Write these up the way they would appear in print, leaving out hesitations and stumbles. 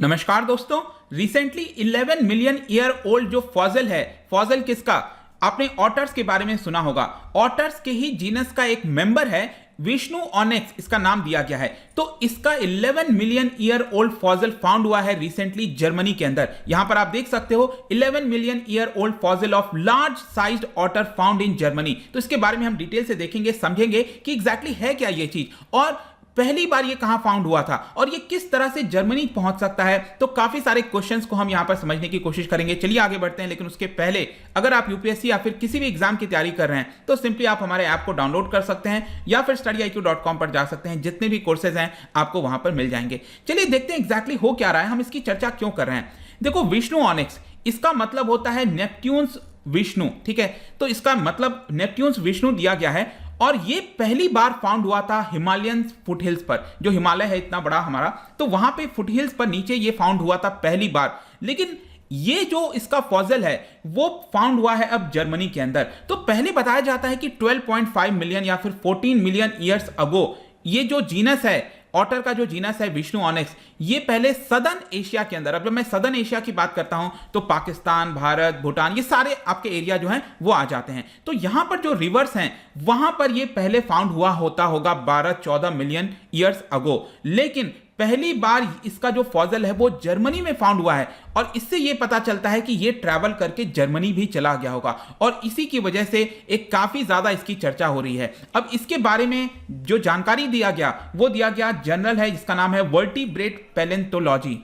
नमस्कार दोस्तों। Recently 11 million year old जो फॉसिल है, फॉसिल किसका? आपने ऑटर्स के बारे में सुना होगा। ऑटर्स के ही जीनस का एक मेंबर है विष्णु ऑनेक्स, इसका नाम दिया गया है। तो इसका 11 million year old fossil found हुआ है रिसेंटली जर्मनी के अंदर। यहां पर आप देख सकते हो 11 million year old fossil of large sized otter found in Germany. तो इसके बारे में हम डिटेल से देखेंगे, समझेंगे कि एग्जैक्टली है क्या ये चीज और पहली बार ये कहां फाउंड हुआ था और ये किस तरह से जर्मनी पहुंच सकता है। तो काफी सारे क्वेश्चंस को हम यहां पर समझने की कोशिश करेंगे। चलिए आगे बढ़ते हैं, लेकिन उसके पहले अगर आप यूपीएससी या फिर किसी भी एग्जाम की तैयारी कर रहे हैं तो सिंपली आप हमारे ऐप को डाउनलोड कर सकते हैं या फिर studyIQ.com पर जा सकते हैं। जितने भी कोर्सेज हैं आपको वहां पर मिल जाएंगे। चलिए देखते हैं एग्जैक्टली हो क्या रहा है, हम इसकी चर्चा क्यों कर रहे हैं। देखो, विष्णु ऑनेक्स, इसका मतलब होता है नेपट्यून्स विष्णु, ठीक है। तो इसका मतलब नेपट्यून्स विष्णु दिया गया है और ये पहली बार फाउंड हुआ था हिमालयन फुटहिल्स पर। जो हिमालय है इतना बड़ा हमारा, तो वहां पे फुटहिल्स पर नीचे ये फाउंड हुआ था पहली बार। लेकिन ये जो इसका फॉसिल है वो फाउंड हुआ है अब जर्मनी के अंदर। तो पहले बताया जाता है कि 12.5 मिलियन या फिर 14 मिलियन ईयर्स अगो ये जो जीनस है, ऑटर का जो जीनस है विष्णु ऑनेक्स, ये पहले सदर्न एशिया के अंदर, अब जब मैं सदर्न एशिया की बात करता हूं तो पाकिस्तान, भारत, भूटान, ये सारे आपके एरिया जो हैं वो आ जाते हैं। तो यहां पर जो रिवर्स हैं वहां पर ये पहले फाउंड हुआ होता होगा 12-14 मिलियन ईयर्स अगो। लेकिन पहली बार इसका जो फॉसिल है वो जर्मनी में फाउंड हुआ है और इससे ये पता चलता है कि ये ट्रैवल करके जर्मनी भी चला गया होगा और इसी की वजह से एक काफी ज्यादा इसकी चर्चा हो रही है। अब इसके बारे में जो जानकारी दिया गया वो दिया गया जर्नल है जिसका नाम है वर्टिब्रेट पैलेंटोलॉजी।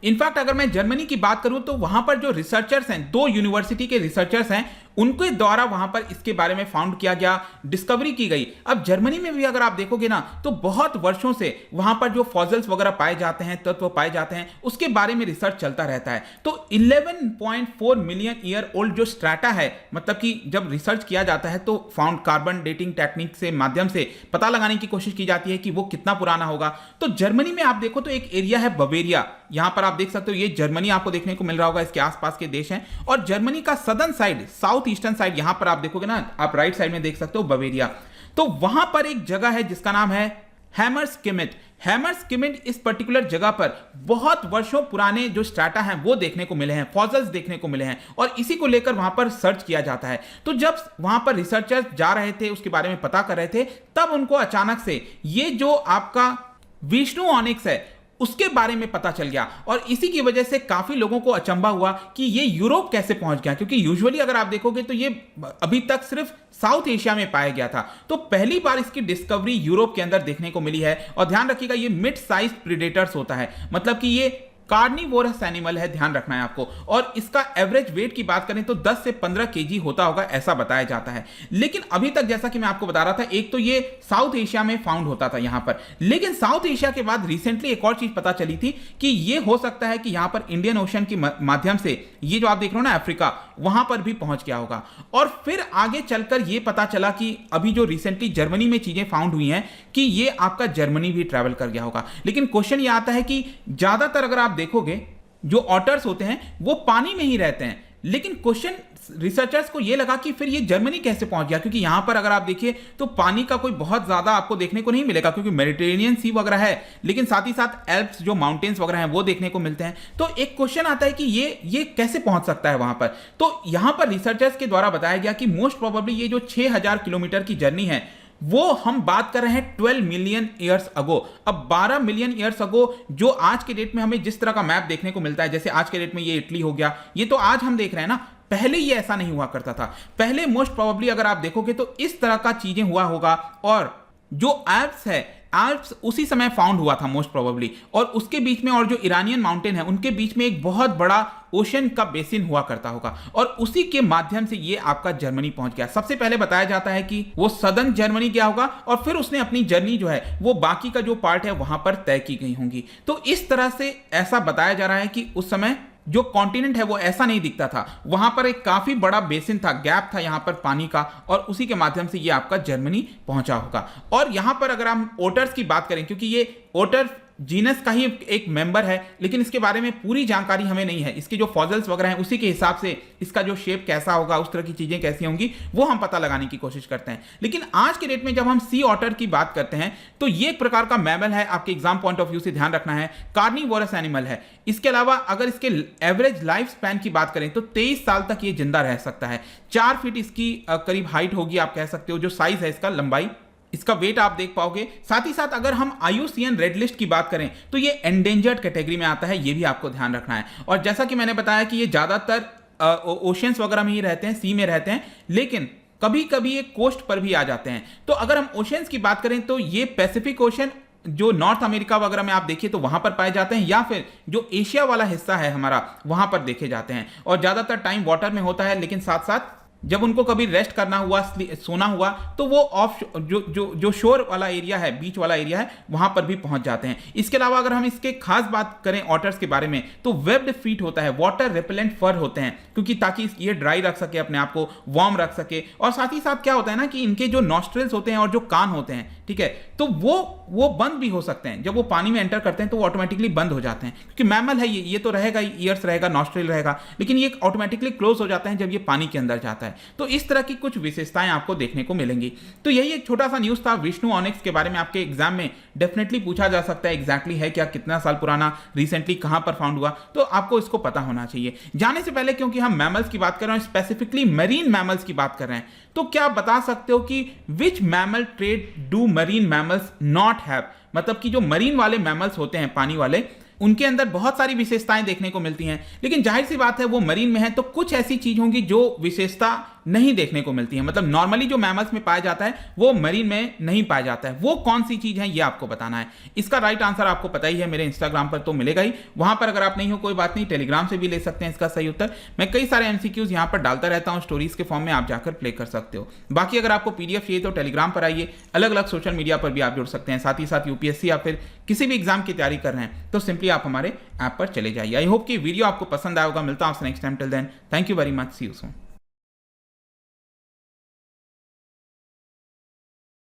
इनफैक्ट अगर मैं जर्मनी की बात करूं तो वहां पर जो रिसर्चर्स हैं, 2 यूनिवर्सिटी के रिसर्चर्स हैं, उनके द्वारा वहां पर इसके बारे में फाउंड किया गया, डिस्कवरी की गई। अब जर्मनी में भी अगर आप देखोगे ना तो बहुत वर्षों से वहां पर जो फॉसिल्स वगैरह पाए जाते हैं, तत्व पाए जाते हैं, उसके बारे में रिसर्च चलता रहता है। तो 11.4 मिलियन ईयर ओल्ड जो स्ट्रैटा है, मतलब कि जब रिसर्च किया जाता है तो फाउंड कार्बन डेटिंग टेक्निक से माध्यम से पता लगाने की कोशिश की जाती है कि वो कितना पुराना होगा। तो जर्मनी में आप देखो तो एक एरिया है बवेरिया, यहां पर आप देख सकते हो ये जर्मनी आपको देखने को मिल रहा होगा, इसके आसपास के देश हैं। और जर्मनी का southern side, south eastern side, यहां पर आप देखोगे ना, आप राइट साइड में देख सकते हो बवेरिया। तो वहां पर एक जगह है जिसका नाम है हैमरस्किमिट। हैमरस्किमिट, इस पर्टिकुलर जगह पर बहुत वर्षों पुराने जो स्ट्रैटा हैं वो देखने को मिले हैं, फॉसिल्स देखने को मिले हैं और इसी को लेकर वहां पर सर्च किया जाता है। तो जब वहां पर रिसर्चर्स जा रहे थे, उसके बारे में पता कर रहे थे, तब उनको अचानक से ये जो आपका विष्णु ऑनिक्स है उसके बारे में पता चल गया और इसी की वजह से काफी लोगों को अचंभा हुआ कि ये यूरोप कैसे पहुंच गया, क्योंकि यूजुअली अगर आप देखोगे तो ये अभी तक सिर्फ साउथ एशिया में पाया गया था। तो पहली बार इसकी डिस्कवरी यूरोप के अंदर देखने को मिली है। और ध्यान रखिएगा ये मिड साइज प्रीडेटर्स होता है, मतलब कि ये कार्निवोरस एनिमल है, ध्यान रखना है आपको। और इसका एवरेज वेट की बात करें तो 10 से 15 केजी होता होगा, ऐसा बताया जाता है। लेकिन अभी तक जैसा कि मैं आपको बता रहा था, एक तो ये साउथ एशिया में फाउंड होता था यहां पर, लेकिन साउथ एशिया के बाद रिसेंटली एक और चीज पता चली थी कि ये हो सकता है कि यहां पर इंडियन ओशन के माध्यम से ये जो आप देख रहे हो ना अफ्रीका, वहां पर भी पहुंच गया होगा। और फिर आगे चलकर यह पता चला कि अभी जो रिसेंटली जर्मनी में चीजें फाउंड हुई हैं कि ये आपका जर्मनी भी ट्रैवल कर गया होगा। लेकिन क्वेश्चन ये आता है कि ज्यादातर अगर आप देखोगे जो ऑटर्स होते हैं वो पानी में ही रहते हैं, लेकिन क्वेश्चन रिसर्चर्स को यह लगा कि फिर ये जर्मनी कैसे पहुंच गया, क्योंकि यहां पर अगर आप देखिए तो पानी का कोई बहुत ज्यादा आपको देखने को नहीं मिलेगा, क्योंकि मेडिटेरेनियन सी वगैरह है, लेकिन साथ ही साथ एल्प्स जो माउंटेन्स वगैरह हैं वो देखने को मिलते हैं। तो एक क्वेश्चन आता है कि ये कैसे पहुंच सकता है वहां पर। तो यहां पर रिसर्चर्स के द्वारा बताया गया कि मोस्ट प्रोबेबली ये जो 6000 किलोमीटर की जर्नी है वो हम बात कर रहे हैं 12 मिलियन ईयर्स अगो। अब 12 मिलियन ईयर्स अगो जो आज के डेट में हमें जिस तरह का मैप देखने को मिलता है, जैसे आज के डेट में ये इटली हो गया, ये तो आज हम देख रहे हैं ना, पहले ये ऐसा नहीं हुआ करता था। पहले मोस्ट प्रोबेबली अगर आप देखोगे तो इस तरह का चीजें हुआ होगा। और जो एल्प्स है, एल्प्स उसी समय फाउंड हुआ था मोस्ट प्रोबेबली, और उसके बीच में और जो ईरानियन माउंटेन है उनके बीच में एक बहुत बड़ा ओशन का बेसिन हुआ करता होगा और उसी के माध्यम से ये आपका जर्मनी पहुंच गया। सबसे पहले बताया जाता है कि वो सदर्न जर्मनी गया होगा और फिर उसने अपनी जर्नी जो है वो बाकी का जो पार्ट है वहां पर तय की गई होंगी। तो इस तरह से ऐसा बताया जा रहा है कि उस समय जो कॉन्टिनेंट है वो ऐसा नहीं दिखता था, वहां पर एक काफी बड़ा बेसिन था, गैप था यहां पर पानी का, और उसी के माध्यम से ये आपका जर्मनी पहुंचा होगा। और यहां पर अगर हम ओटर्स की बात करें, क्योंकि ये ओटर जीनस का ही एक मेंबर है, लेकिन इसके बारे में पूरी जानकारी हमें नहीं है। इसके जो फॉजल्स वगैरह हैं उसी के हिसाब से इसका जो शेप कैसा होगा, उस तरह की चीजें कैसी होंगी, वो हम पता लगाने की कोशिश करते हैं। लेकिन आज के डेट में जब हम सी ऑटर की बात करते हैं तो ये एक प्रकार का मैमल है, आपके एग्जाम पॉइंट ऑफ व्यू से ध्यान रखना है, कार्निवोरस एनिमल है। इसके अलावा अगर इसके एवरेज लाइफ स्पैन की बात करें तो 23 साल तक ये जिंदा रह सकता है। 4 फीट इसकी करीब हाइट होगी, आप कह सकते हो, जो साइज है इसका, लंबाई, इसका वेट आप देख पाओगे। साथ ही साथ अगर हम IUCN रेड लिस्ट की बात करें तो ये एंडेंजर्ड कैटेगरी में आता है, ये भी आपको ध्यान रखना है। और जैसा कि मैंने बताया कि ये ज्यादातर ओशियंस वगैरह में ही रहते हैं, सी में रहते हैं, लेकिन कभी कभी ये कोस्ट पर भी आ जाते हैं। तो अगर हम ओशियंस की बात करें तो ये पैसिफिक ओशन, जो नॉर्थ अमेरिका वगैरह में आप देखिए तो वहां पर पाए जाते हैं, या फिर जो एशिया वाला हिस्सा है हमारा, वहां पर देखे जाते हैं। और ज्यादातर टाइम वाटर में होता है, लेकिन साथ साथ जब उनको कभी रेस्ट करना हुआ, सोना हुआ, तो वो ऑफ जो शोर वाला एरिया है, बीच वाला एरिया है, वहां पर भी पहुंच जाते हैं। इसके अलावा अगर हम इसके खास बात करें ऑटर्स के बारे में तो वेब्ड फीट होता है, वाटर रिपेलेंट फर होते हैं, क्योंकि ताकि ये ड्राई रख सके, अपने आप को वार्म रख सके। और साथ ही साथ क्या होता है ना कि इनके जो नॉस्ट्रिल्स होते हैं और जो कान होते हैं, ठीक है, तो वो बंद भी हो सकते हैं। जब वो पानी में एंटर करते हैं तो वो ऑटोमेटिकली बंद हो जाते हैं, क्योंकि मैमल है ये तो रहेगा, ईयर्स रहेगा, नॉस्ट्रिल रहेगा, लेकिन ये ऑटोमेटिकली क्लोज हो जाते हैं जब ये पानी के अंदर जाता है। तो इस तरह की कुछ विशेषताएं आपको देखने को मिलेंगी। तो यही एक छोटा सा न्यूज था विष्णु ऑनिक्स के बारे में। आपके एग्जाम में डेफिनेटली पूछा जा सकता है एग्जैक्टली है क्या, कितना साल पुराना, रिसेंटली कहां पर फाउंड हुआ, तो आपको इसको पता होना चाहिए। जाने से पहले, क्योंकि हम मैमल्स की बात कर रहे हैं, स्पेसिफिकली मरीन मैमल्स की बात कर रहे हैं, तो क्या आप बता सकते हो कि which mammal trait do marine mammals not have? मतलब कि जो मरीन वाले मैमल्स होते हैं, पानी वाले, उनके अंदर बहुत सारी विशेषताएं देखने को मिलती हैं, लेकिन जाहिर सी बात है वो मरीन में है तो कुछ ऐसी चीज होंगी जो विशेषता नहीं देखने को मिलती है। मतलब नॉर्मली जो मैमल्स में पाया जाता है वो मरीन में नहीं पाया जाता है। वो कौन सी चीज है ये आपको बताना है। इसका राइट आंसर आपको पता ही है, मेरे इंस्टाग्राम पर तो मिलेगा ही। वहां पर अगर आप नहीं हो कोई बात नहीं, टेलीग्राम से भी ले सकते हैं इसका सही उत्तर। मैं कई सारे MCQs यहां पर डालता रहता हूं स्टोरीज के फॉर्म में, आप जाकर प्ले कर सकते हो। बाकी अगर आपको PDF चाहिए तो टेलीग्राम पर आइए, अलग अलग सोशल मीडिया पर भी आप जुड़ सकते हैं। साथ ही साथ UPSC या फिर किसी भी एग्जाम की तैयारी कर रहे हैं तो सिंपली आप हमारे ऐप पर चले जाइए। आई होप कि वीडियो आपको पसंद आएगा। मिलता हूं next time, till then thank you very much, see you soon.